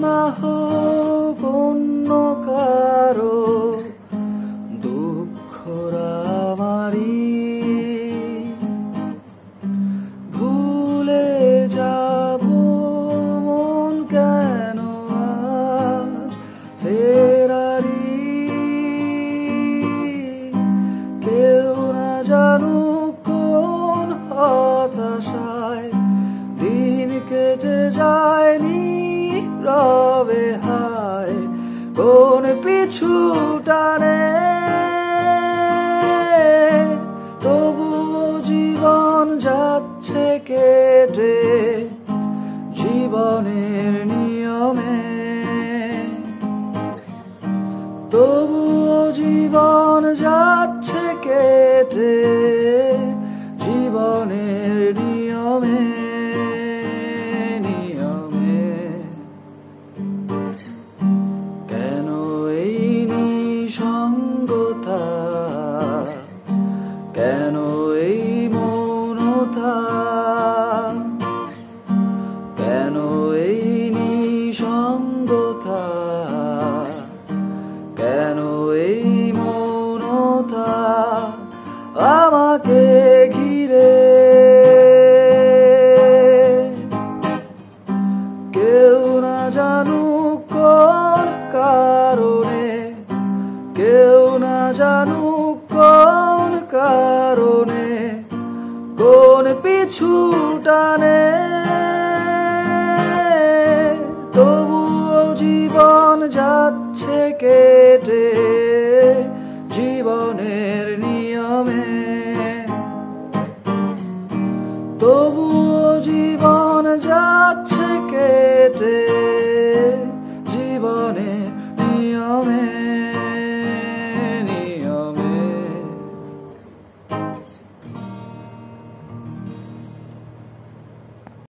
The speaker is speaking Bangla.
না হোক অন্য কারো দুঃখরা আমারি, ভুলে যাব মন কেন আজ ফেরারি। কেউ না জানুক কোন হতাশায় দিন কেটে যায়নি রবে হায়, কোন পিছু টানে তবুও জীবন যাচ্ছে কেটে জীবনের নিয়মে, তবুও জীবন যাচ্ছে কেটে জীবনের নিয়মে নিয়মে। কেন এই নিঃসঙ্গতা, কেন এই মৌনতা, কেন এই নিঃসঙ্গতা, কেন এই মৌনতা আমাকে ঘিরে। কেউ না জানুক কোন কারণে, কেউ না জানুক কোন কারণে, কোন পিছু টানে তবুও জীবন যাচ্ছে কেটে জীবনের নিয়মে, তবুও জীবন যাচ্ছে কেটে জীবনের